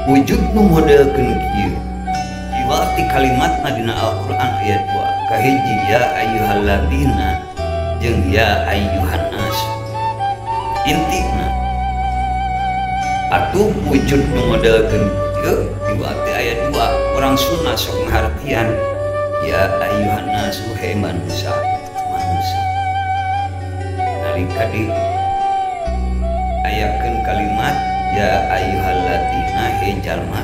wujud nu modelkeun kieu jiwa ti kalimatna dina Al-Qur'an ayat 2 kahiji ya ayyuhalladzina jeung ya ayyuhan nas intina atuh wujud nu modelkeun kieu jiwa ti ayat 2 orang Sunda sok ngartian ya ayyuhan nas he manusia nalika di ayakeun kalimat ya ayyuhalladzina he jalma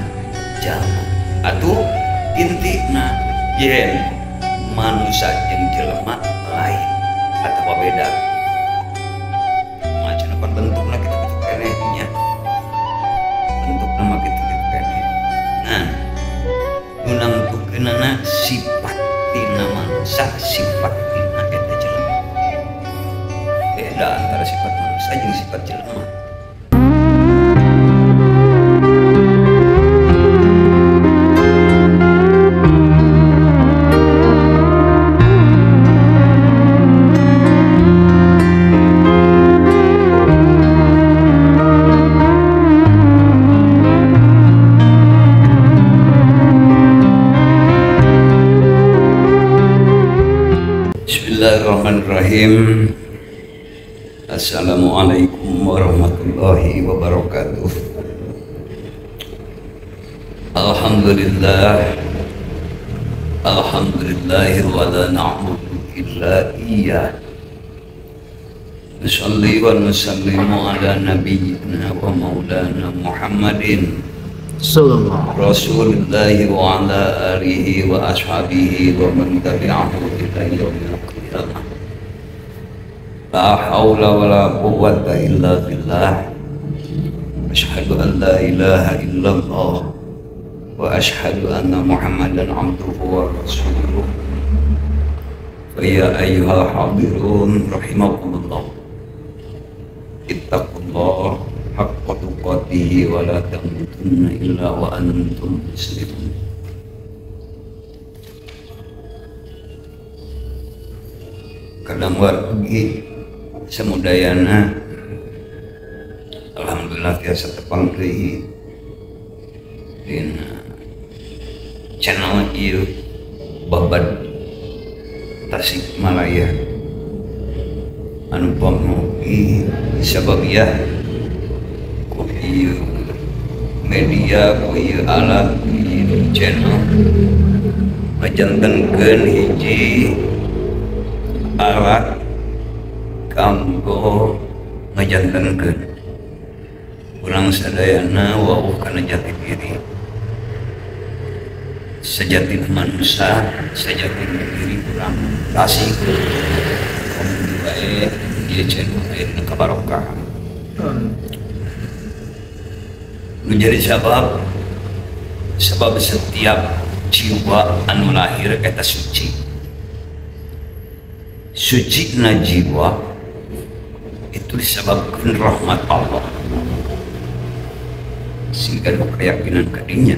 atuh intina yen manusia jeung jelema lain atawa beda macam bentukna kitu-kitu keneh nya bentukna mah kitu-kitu keneh nah nu namtukeunana sifat tina manusia sifat tina eta jelema beda antara sifat manusia jeung sifat jelema. Bismillahirrahmanirrahim. Assalamualaikum warahmatullahi wabarakatuh. Alhamdulillah wa la na'budu illa iyyah. Nusalli wa nusallimu ala nabiyyina wa maulana Muhammadin Rasulillahi wa ala alihi wa ashabihi wa man tabi'ahu ila yaumil qiyamah. La haula wa la quwwata illa billah. Asyhadu an la ilaha illallah wa asyhadu anna Muhammadan abduhu wa rasuluh. Fa ya ayyuhal hadirun rahimakumullah. Ittaqullah haqqa tuqatih wa la tamutunna illa wa antum muslimun. Kadang wargi samudayana alhamdulillah tiasa tepang deui dina channel ieu Babad Tasikmalaya anu pamugi sababiyah ku ieu media ku ieu alat ieu channel ngajantenkeun hiji alat kanggo ngajantenkeun urang sadayana wawuh kana jati diri sejati manusia sejati diri urang tasik komo bae ieu channel ayeuna kabarokah nu jadi sabab setiap jiwa anu lahir eta suci na jiwa itu disebabkan rahmat Allah sehingga ada keyakinan kadinya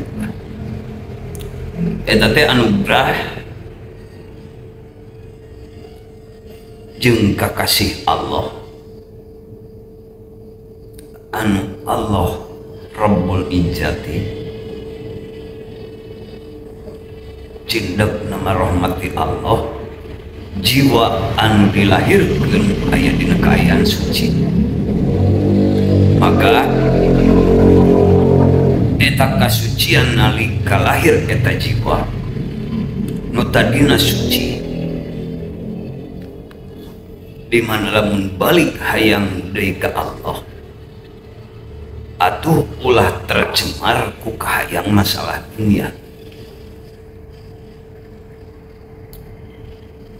eta teh anugerah jeung kakasih Allah anu Allah Rabbul Izzati cindak nama rahmati Allah jiwa anu dilahirkeun aya dina kaayaan suci maka eta kasucian nalika lahir eta jiwa nu tadina suci di mana lamun balik hayang deui ka Allah atuh ulah tercemar ku kahayang masalah dunia.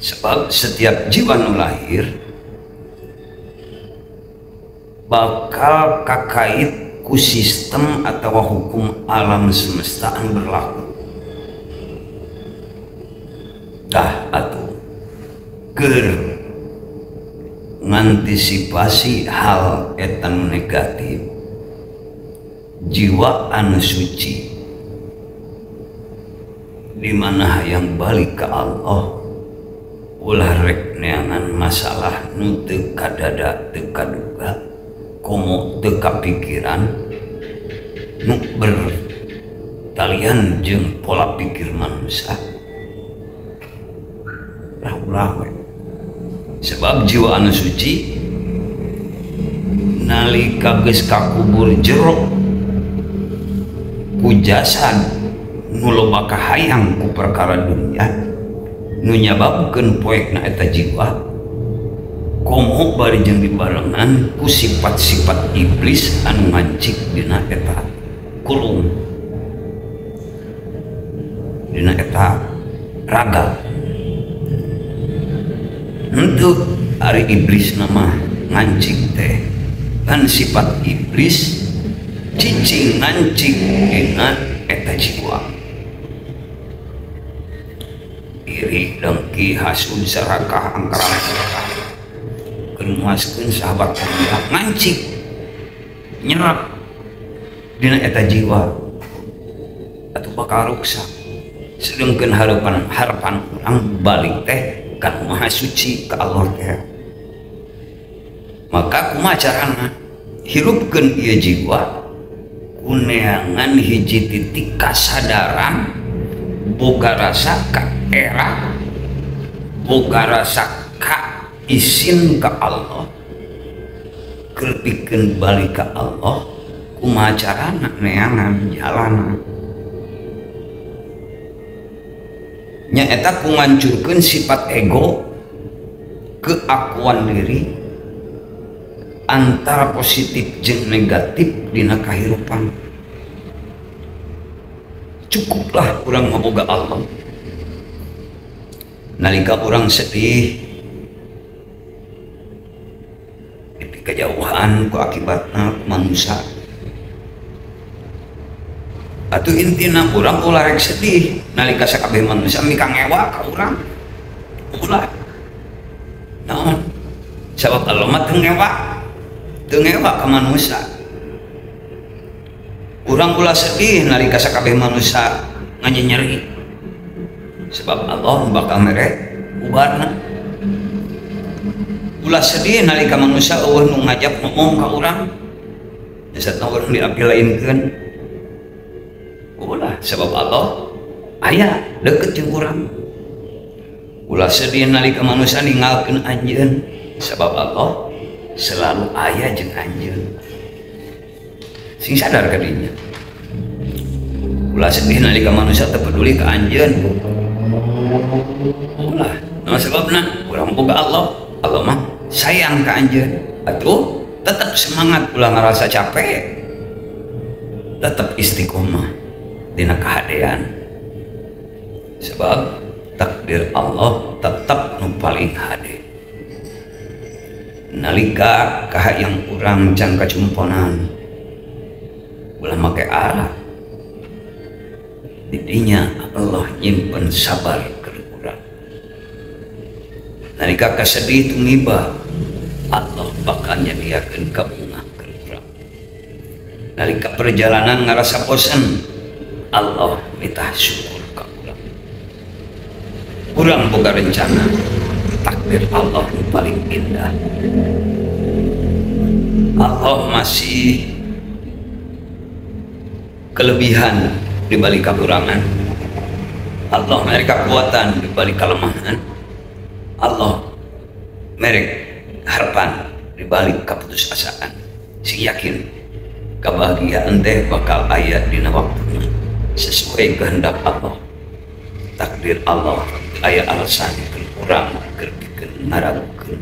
Sebab setiap jiwa nu lahir bakal kakait ku sistem atau hukum alam semesta anu berlaku. Dah atuh keur ngantisipasi hal etan negatif jiwa anu suci di mana hayang balik ke Allah ulah rek neangan masalah nu teu kadada teu kaduga komo teu kapikiran nu kalian jeung pola pikir manusia ulah sebab jiwa anu suci nalika geus kakubur jero ku jasad nu loba kahayang ku perkara dunia nu nyababkeun poekna eta jiwa komo bari jeung dibarengan ku sifat-sifat iblis anu ngancik dina eta kulung dina eta raga. Untuk ari iblis nama ngancik teh kan sifat iblis cicing ngancik dina eta jiwa iri dengki hasud serakah angkara kemuaskeun sahabat kalian ngancik nyerap dina eta jiwa atuh bakal rusak sedengkeun harapan urang balik teh kan maha suci ke Allah teh. Maka kumaha carana hirupkeun ieu jiwa kuneangan hiji titik kasadaran boga rasa ka era boga rasa ka isin ka Allah keur pikeun balik ka Allah kumaha carana neangan jalana nyaeta ku ngancurkeun sifat ego keakuan diri antara positif jeung negatif dina kahirupan. Cukuplah urang maboga Allah nalika urang sedih di kejauhan ku akibatna manusia atuh intina urang ulah rek sedih nalika sakabeh manusia mika ngewa ka urang ulah naon sabab Allah mah teu ngewa ka manusia urang ulah sedih nalika sakabeh manusia nganyeri sebab Allah bakal mere ubarna ulah sedih nalika manusia eueuh nu ngajak ngomong ka urang jasatna urang diapilainkeun ulah sebab Allah aya deket jeung urang ulah sedih nalika manusia ninggalkeun anjeun sebab Allah selalu aya jeung anjeun sing sadar ka dinya ulah sedih nalika manusia teu peduli ka anjeun ulah nah sebabna urang boga Allah mah sayang ka anjeun atuh tetap semangat ulah ngarasa capek tetap istiqomah dina kahadean sebab takdir Allah tetap nu paling hade nalika kahayang urang can kacumponan ulah make arah didinya Allah nyimpen sabar keur urang nalika kasedih tumiba Allah bakal nyadiakeun kabungah keur urang nalika perjalanan ngarasa bosan Allah minta syukur ka urang boga rencana takdir Allah yang paling indah Allah masih kelebihan di balik kekurangan Allah mereka kekuatan di balik kelemahan Allah merek harapan di balik keputusasaan si yakin kebahagiaan teh bakal aya dina waktuna sesuai kehendak Allah takdir Allah aya alasan kurang keur pikeun ngaragukeun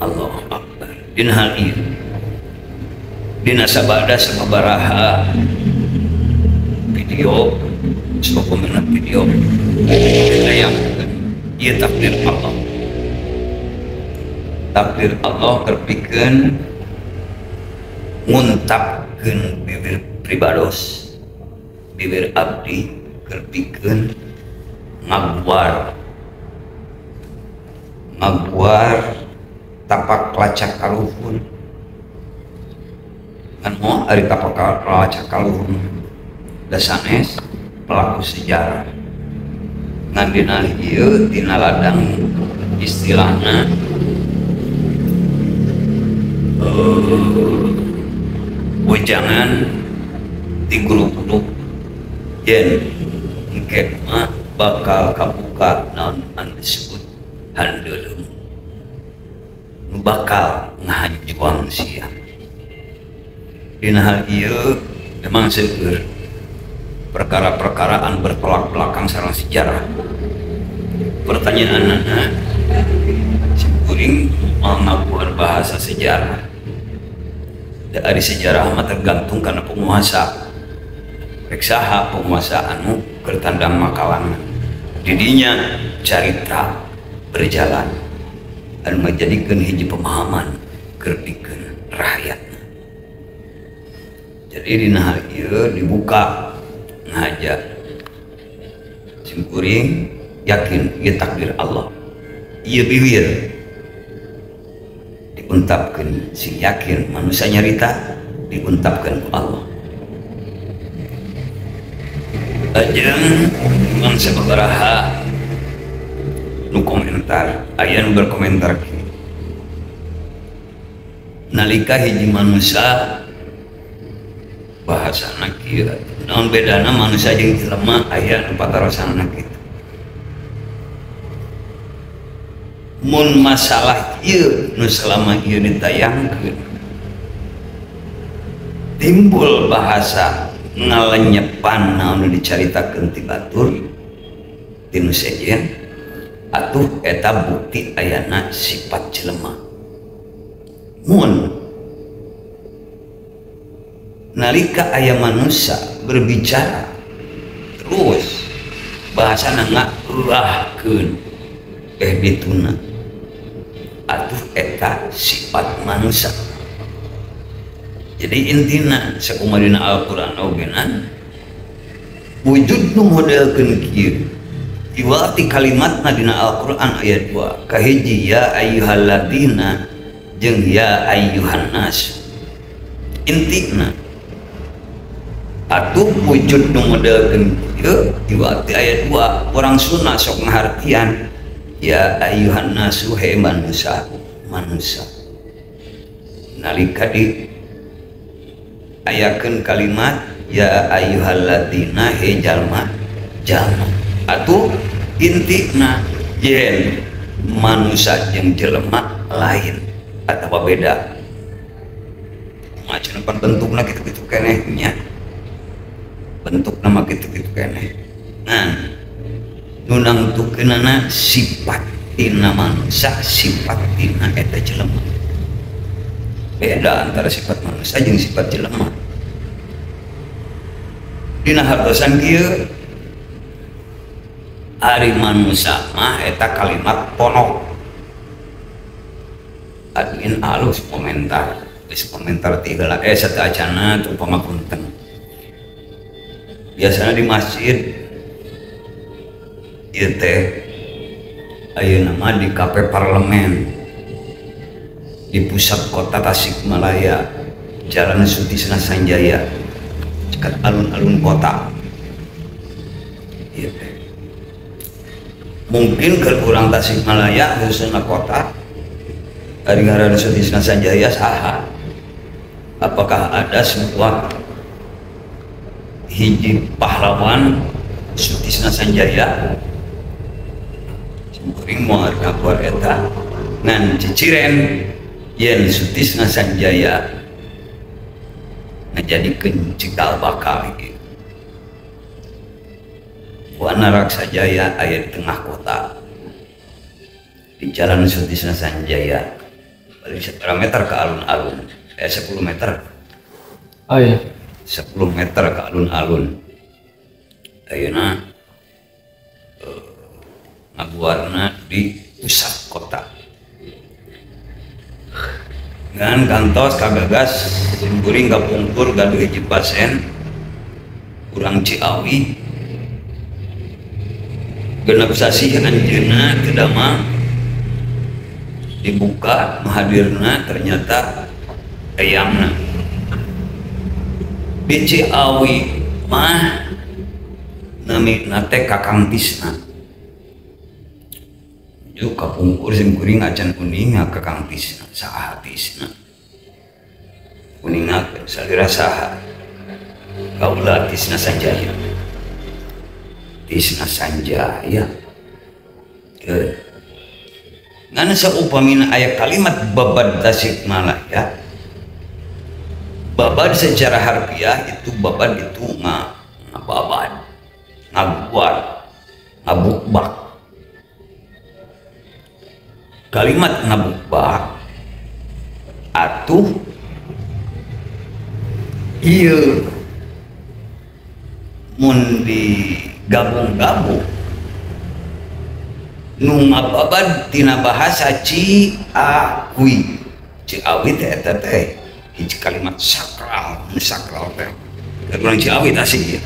Allah Akbar dina hal ieu dina sabada sababaraha video sebagai video yang ieu takdir Allah keur pikeun nguntapkeun bibir pribados bibir abdi keur pikeun ngaguar tapak lacak kaluhun kan moal ari tapak lacak kaluhun da sanes pelaku sejarah ngan dina ieu dina ladang istilahna wejangan di gulug-gulug yen engke mah bakal kabuka naon anu disebut handeuleuh nu bakal ngahajuang sia. Dina hal ieu memang seueur perkara-perkara anu bertolak belakang sareng sejarah. Pertanyaanna kuring mau ngabuar bahasa sejarah. Dari sejarah mah tergantung karena penguasa. Rek saha penguasa anu keur tandang makalanna. Didinya carita berjalan anu ngajadikeun hiji pemahaman keur pikeun rakyatna. Jadi dina hal ieu dibuka ngajak sim kuring yakin ieu takdir Allah. Ieu bibir diuntapkeun sing yakin manusia nyarita diuntapkeun ku Allah. Ajeng mang sababaraha nu komentar aya nu berkomentar kieu. Nalika hiji manusia bahasana kieu naon bedana manusia jeung jelema aya nu patarosana kitu. Mun masalah ieu nu selama ieu ditayangkeun timbul bahasa ngalenyepan naon dicaritakeun ti batur tinu sejen atuh eta bukti ayana sifat jelema. Mun nalika aya manusia berbicara terus bahasana ngaeuahkeun dituna atuh eta sifat manusia. Jadi intina sakumarina Al-Qur'an ogenan wujud nu modelkeun kieu iwati kalimatna dina Al-Qur'an ayat 2 kahiji ya ayyuhalladzina jeung ya ayyuhan nas. Intina atuh wujud nu modelkeun kieu iwati ayat 2 orang Sunda sok ngahartian ya ayyuhan nasu he manusia nalika di ayakeun kalimat ya ayyuhalladzina he jalma atuh intina yen manusia jeung jelema lain atawa beda macam bentukna kitu-kitu keneh nya bentukna mah kitu-kitu keneh. Nah nu nangtukeunana sifat tina manusia sifat tina eta jelema. Beda antara sifat manusia jeung sifat jelema. Dina hartosan kieu ari manusia mah eta kalimat ponok. Admin alus komentar, geus komentar ti heula sateuacana tu pamapunten. Biasana di masjid ieu teh ayeuna mah di kafe parlemen di pusat kota Tasikmalaya, Jalan Sutisna Sanjaya, dekat alun-alun kota. Ieu teh mungkin ke urang Tasikmalaya khususna kota ari ngaran Sutisna Sanjaya saha? Apakah ada sebuah hiji pahlawan Sutisna Sanjaya? Kuring moal kabar eta ngan ciciren yen Sutisna Sanjaya ngajadikeun cikal bakal ieu. Wana Raksa Jaya aya di tengah kota. Di Jalan Sutisna Sanjaya. Balik 1 meter ke alun-alun. 10 meter. Oh iya. 10 meter ke alun-alun. Ayeuna ngabuarna di pusat kota. Ngan kantos kagagas simkuring kapungkur gaduh hiji pasien urang Ciawi genep sasih anjeunna teu damang dibuka mahadirna ternyata eyangna di Ciawi mah namina teh Kakang Tisna. Juk kapungkur simkuring acan kuning Kakang Tisna saha Tisna kuning salira saha kaula Tisna Sanjaya Sutisna Sanjaya. Ngana saupamina aya kalimat babad Tasikmalaya. Babad secara harfiah itu babad itu ngababad, ngabuat, ngabukbak. Kalimat ngabukbak atuh ieu mun digabung-gabung nu ngababad tina bahasa Ciawi. Ciawi teh eta teh hiji kalimat sakral teh. Kurang Ciawi tah sih.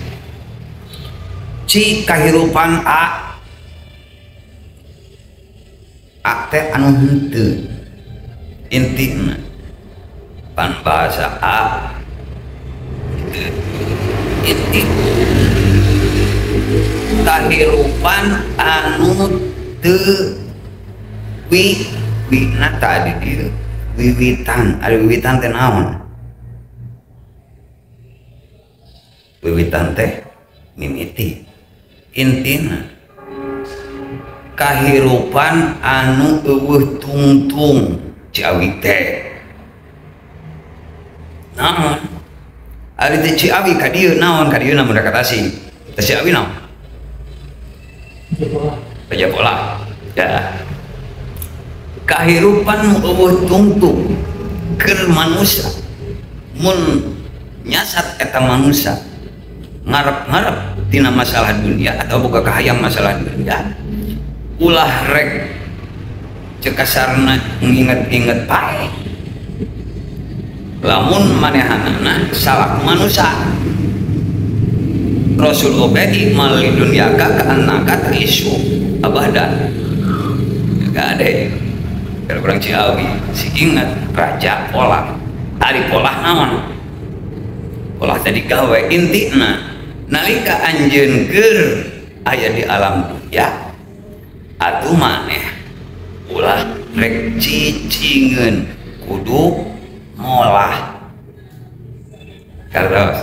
Ci kahirupan a teh anu henteu. Intina pan bahasa a inti kahirupan anu teu wina tadi dieu wiwitan. Ada wiwitan teh naon? Wiwitan teh mimiti. Intina kahirupan anu eueuh tungtung. Ciawi teh naon? Ari teh Ciawi ka dieu naon? Ka dieu namun kata asing. Teh Ciawi naon? Raja pola. Ya. Kahirupan nu eueuh tungtung keur manusia. Mun nyasat eta manusia ngarep-ngarep tina masalah dunia atau boga kahayang masalah dunia, ulah rek cekasarna nginget-inget pae. Lamun manehanana salah manusia. Rasul obedi mali dunia ka annaka isu abadan. Gak ada. Kalau orang Ciawi si ingat raja pola. Tadi pola naon? Pola tadi gawe intina nalika anjeun keur aya di alam dunia atuh maneh ulah rek cicingeun kudu molah. Karos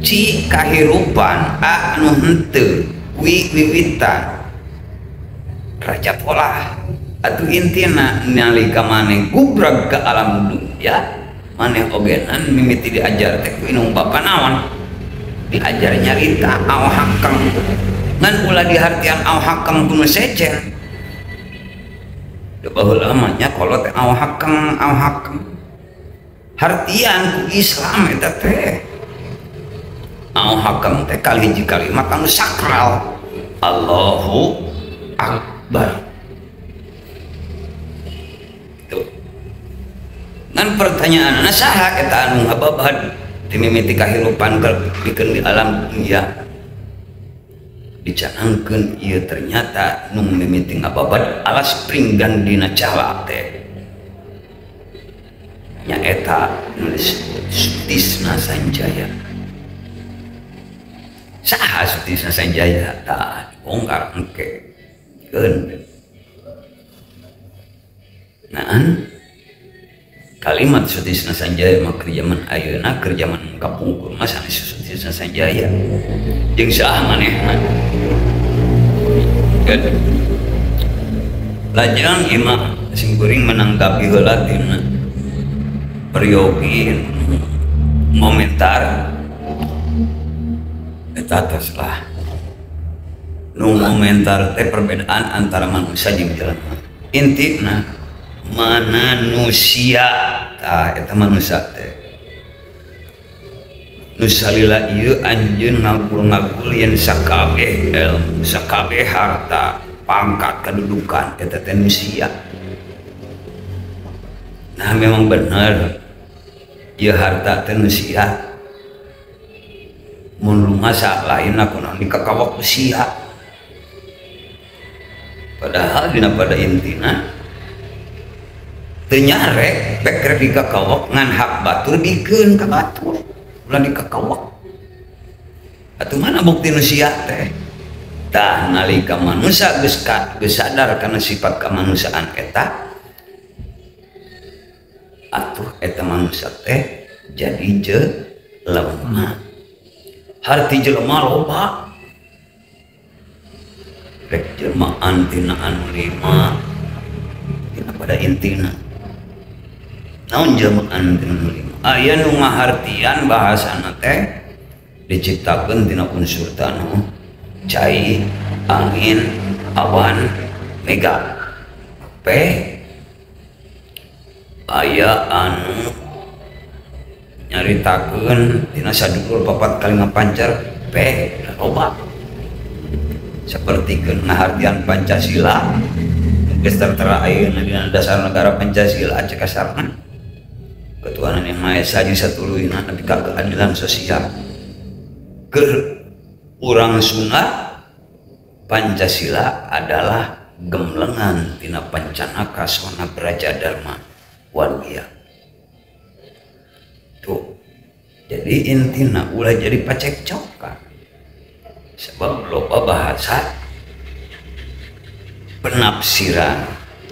ci kahirupan anu henteu wiwitan raja pola atuh intina nalika maneh gubrag ke alam dunia maneh ogenan mimiti diajar teh ku inung bapa naon diajar nyarita au hakam ngan ulah dihartian au hakam kuno secer baheula mah nya kolot au hakam hartian ku Islam eta teh au hakam teh kalihiji kalimat anu sakral Allahu Akbar. Tuh. Ngan pertanyaan saha eta anu ngababad di mimiti kahirupan pikeun di alam dunia. Dicanangkeun ieu ternyata nu mimiti ngababad alas pringgan dina cala teh. Nya eta nulis Sutisna Sanjaya. Saha Sutisna Sanjaya tah dibongkar engke. Naan kalimat Sutisna Sanjaya mah keur zaman ayeuna keur zaman kapungkur mah sanes Sutisna Sanjaya jeung saha manehna lajang imah sing kuring menanggapi heula tina peryogi komentar eta taslah nu komentar teh perbedaan antara manusia jeung jelema. Intina manusia tah eta manusia teh. Nu salila ieu anjeun ngagul yen sakabeh ilmu, sakabeh harta, pangkat, kedudukan eta teh manusia. Nah memang benar ieu harta teh manusia. Mun lumasa lainna kunaon dikakawak sia. Padahal dina pada intina teu nyarek pek rek dikakawak ngan hak batur dikeun ka batur ulah dikakawak atuh mana bukti nu sia teh tah nalika manusia geus sadar kana sifat kamanusiaan eta atuh eta manusia teh jadi jelema harti jelema loba rek jelmaan tina anu lima tina pada intina naon jelmaan tina anu lima aya nu ngahartian bahasana teh diciptakeun tina unsur tanu cai angin awan mega pe aya anu nyaritakeun tina sadulur papat kali ngapancar pe loba seperti ngahartian Pancasila geus tertera ayeuna dina dasar negara Pancasila cek kasarna ketuhanan yang maha esa jeung satuluyna nepi ka keadilan sosial keur urang Sunda Pancasila adalah gemlengan tina pancanaka sona Braja Dharma Waluya tuh. Jadi intina ulah jadi pacekcokan sebab loba bahasa penafsiran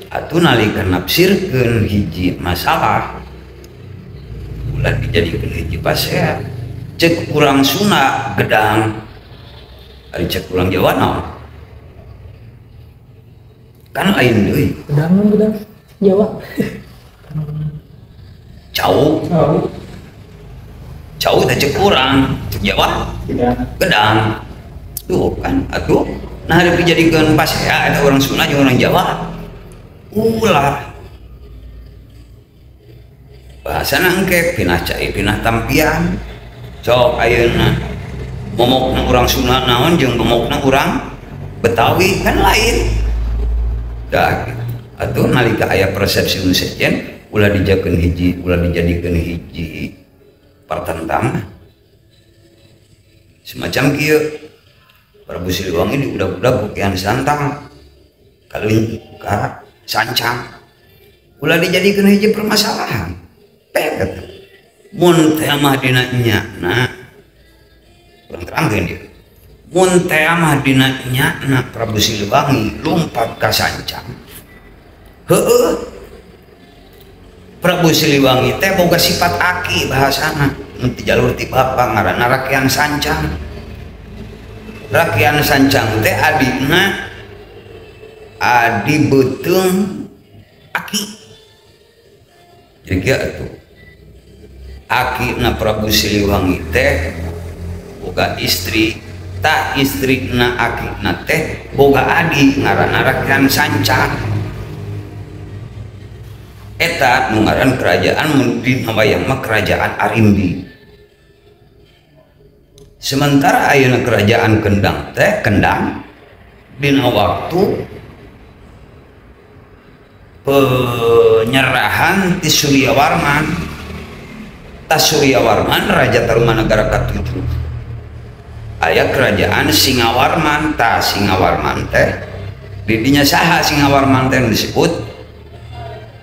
atuh nalika nafsirkeun hiji masalah ulah dijadikeun hiji pasea cek urang Sunda gedang ari cek urang Jawa naon kan lain deui Gedang Jawa. cau teh cek urang cek Jawa gedang tuh kan atuh nah hari dijadikeun pasea ada orang Sunda jeung orang Jawa ulah bahasana engke pinah cai pinah tampian sok ayeuna momokna urang Sunda naon jeung momokna urang Betawi kan lain dah gitu. Atuh nalika aya persepsi nu sejen ulah dijadikeun hiji pertentang semacam kieu Prabu Siliwangi diudag-udag bukian santang kali ka sancang ulah dijadikeun hiji permasalahan peket mun teh mah dina nyana urang terangkeun dieu mun teh mah dina nyana Prabu Siliwangi lumpat ka sancang heueuh Prabu Siliwangi teh boga sifat aki bahasana mun ti jalur ti bapa ngaranna rakyat sancang rakyat sancang teh adina adi beuteung aki jadi kieu atuh aki na Prabu Siliwangi teh boga istri tah istri na aki na teh boga adi ngaranna rakyat sancang eta nu ngaran kerajaan mun dina wayang mah kerajaan Arimbi sementara ayeuna kerajaan Kendang teh Kendang dina waktu penyerahan ti Suryawarman Suryawarman Raja Tarumanagara ke-7 aya kerajaan Singawarman Singawarman teh didinya saha Singawarman teh disebut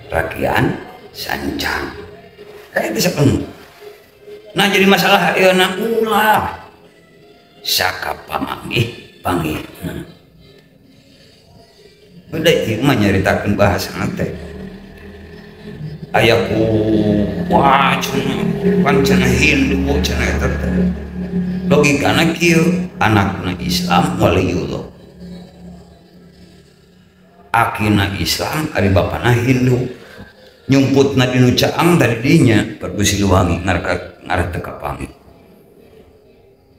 rakyat sancang kayak bisa penuh. Nah jadi masalah ayeuna ulah saka pamanggih udah ieu mah nyaritakeun bahasana teh aya ku pancana Hindu cenah eta teh logikana kieu anakna Islam waliullah akina Islam ari bapana Hindu nyumputna dinu caang tadi dinya Prabu Siliwangi ngarah teu kapangi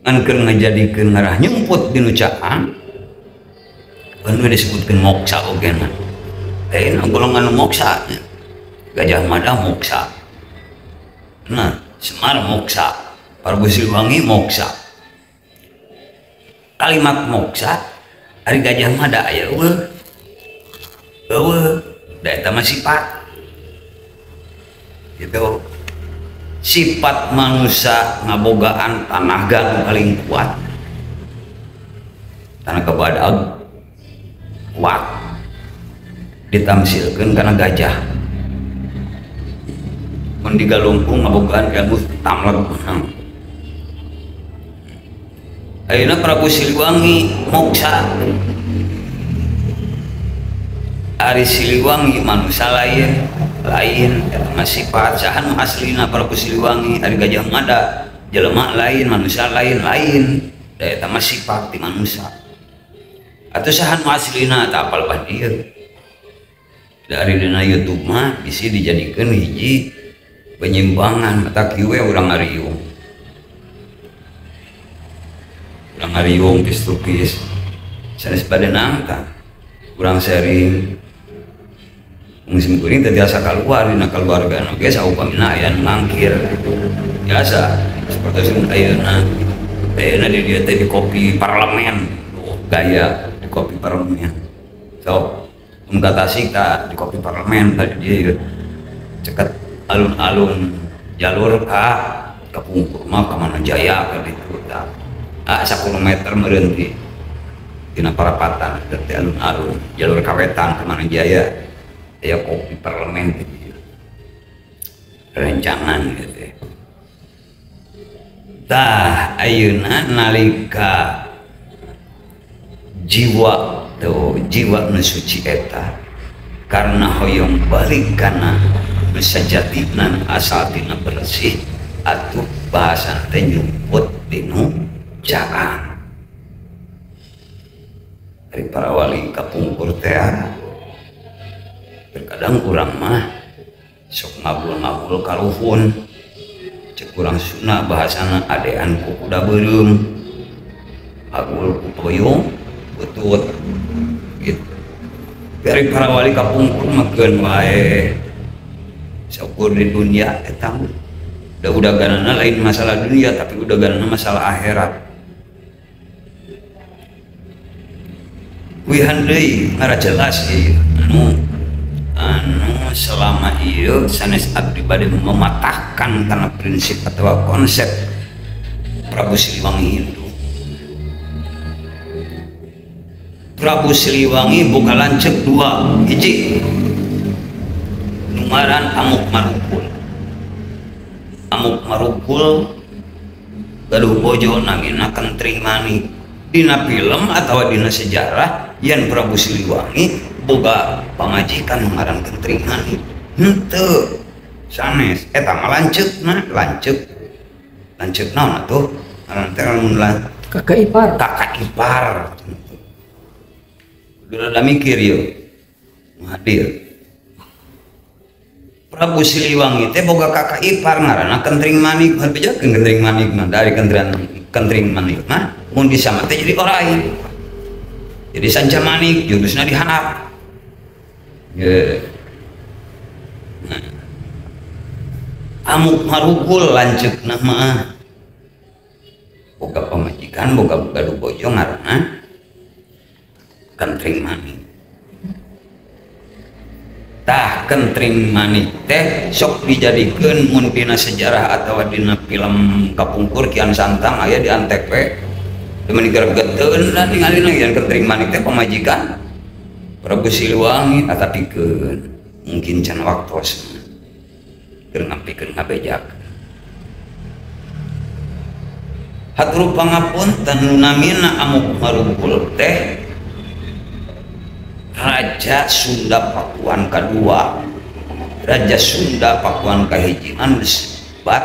ngan keur ngajadikeun ngarah nyumput dinu caang anu disebutkeun moksa ogena teh golongan moksa Gajah Mada moksa nah Semar moksa Prabu Siliwangi moksa kalimat moksa ari Gajah Mada aya eueuh da eta mah sifat gitu sifat manusia ngabogaan tanaga nu paling kuat tanaga badag kuat ditamsilkeun kana gajah mun digalungkung ngabogaan ilmu tamlag menang ayeuna Prabu Siliwangi moksa ari Siliwangi manusia lain eta mah sifat sahan aslina Prabu Siliwangi ari Gajah Mada jelema lain manusia lain da eta mah sifat ti manusia atuh saha nu aslina teu apal bah dieu dari dina YouTube mah bisi dijadikeun hiji penyimbangan eta kieu we urang ngariung pis sanes badanang tah urang sharing musim kuring teh biasa keluar dina keluarga nu ge saupamina aya nu ngangkir biasa seperti sing ayeuna di dia teh di kopi parlemen gaya di kopi parlemen so Tasik tak di kopi parlemen tadi dia cekat alun-alun jalur ke Pungkur mah ke Mana Jaya ke ditu tah 10 meter berhenti dina parapatan dari alun-alun jalur Kawetan ke Mana Jaya ya kopi parlemen gitu rencangan gitu tah ayeuna nalika jiwa nu suci eta karena hoyong balik kana besajatinan asal tina bersih atuh bahasa teh nyumput dinu jaan dari para wali kapungkur teh terkadang urang mah sok ngabul-ngabul kaluhun cek urang Sunda bahasana adean ku kuda beureum agul ku toyong butut gitu dari para wali kapungkur makeun wae syukur di dunia eta udah ganana lain masalah dunia tapi udah ganana masalah akhirat wihan deui ngara jelas ieu anu selama ieu sanes abdi bade mematahkan karena prinsip atau konsep Prabu Siliwangi Hindu. Prabu Siliwangi boga lanceuk dua hiji numaran Amuk Marukul gaduh bojo namina Kentring Manik dina film atau dina sejarah yen Prabu Siliwangi boga pamajikan numaran Kentring Manik henteu sanes eta mah lanceuk naon atuh ngaran teh kakak ipar udah mikir yuk hadir Prabu Siliwangi teh boga kakak ipar ngaranna Kentring Manik bejakeun Kentring Manik mah dari Kentring Manik mah mun disama teh jadi orai jadi Sanca Manik jurusna dihanap ye nah. Amuk Marukul lanceukna mah boga pamajikan boga gaduh bojo ngaranna Kentring Manik tah Kentring Manik teh sok dijadikeun mun dina sejarah atau dina film Kapungkur Kian Santang aya di Antep demen digergeteun da ningalina yen Kentring Manik teh pamajikan Prabu Siliwangi atapikeun mungkin can waktosna keur ngampikeun ngabejak hatur pangapunten namina Amuk Marukul teh Raja Sunda Pakuan kedua Raja Sunda Pakuan kahiji disebut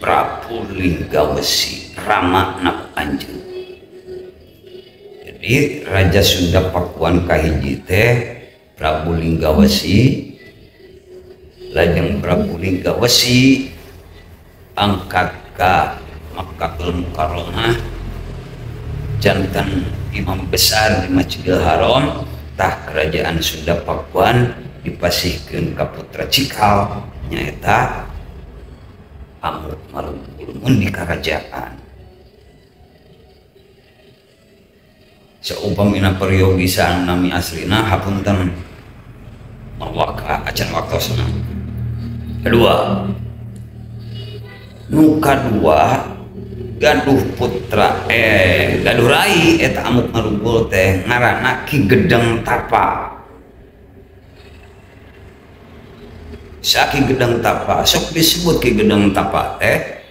Prabu Linggawesi Rama Naku Anjeun jadi Raja Sunda Pakuan kahiji teh Prabu Linggawesi lajeng Prabu Linggawesi angkat ka Makkatul Mukarramah jantan imam besar di Masjidil Haram tah kerajaan Sunda Pakuan dipasihkeun ka putra Cikal nyaeta Amuk Marukul mun di karajaan saumpamina periogisan nami aslina hapunten mawaka acan waktosna kedua nu kadua gaduh putra gaduh rai eta Amuk Marukul teh ngaranna Ki Gedeng Tapa Saki Gedeng Tapa sok disebut Ki Gedeng Tapa teh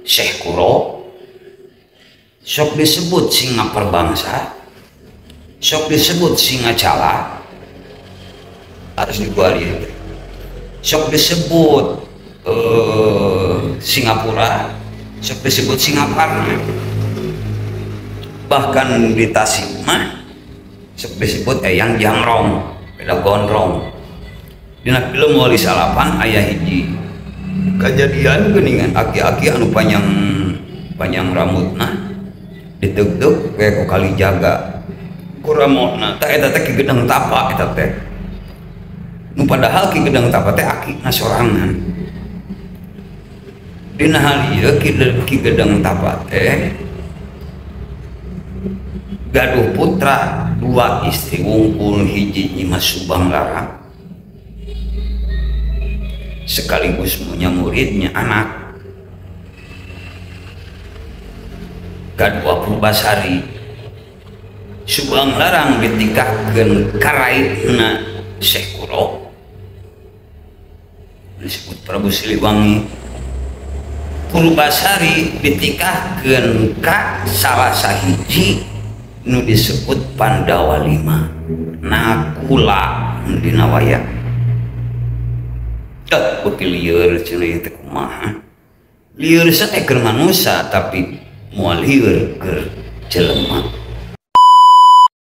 Syekh Kuro sok disebut Singa Perbangsa sok disebut Singa Cala harus dibalik sok disebut Singapura sok disebut Singapura, bahkan di Tasik mah sok disebut Eyang Jangrong beda gondrong. Dina film Wali Salapan aya hiji kejadian geuningan aki-aki anu panjang rambutna ditegdeg kayak ku kali jaga ku ramona teh eta teh Ki Gedeng Tapa eta teh nu padahal Ki Gedeng Tapa teh akina sorangan. Dina hal ieu Ki Gedeng Tapa teh gaduh putra dua istri wungkul, hiji Nyi Subang Larang sekaligus punya muridnya anak kadua Purbasari. Subang Larang ditikahkeun karaitna Syekh Kuro disebut Prabu Siliwangi. Purbasari ditikahkeun ka salah sahiji nu disebut Pandawa Lima Nakula dina wayah. Beuki lieur cenah teh kumaha. Lieur teh keur manusia tapi moal lieur keur jelema.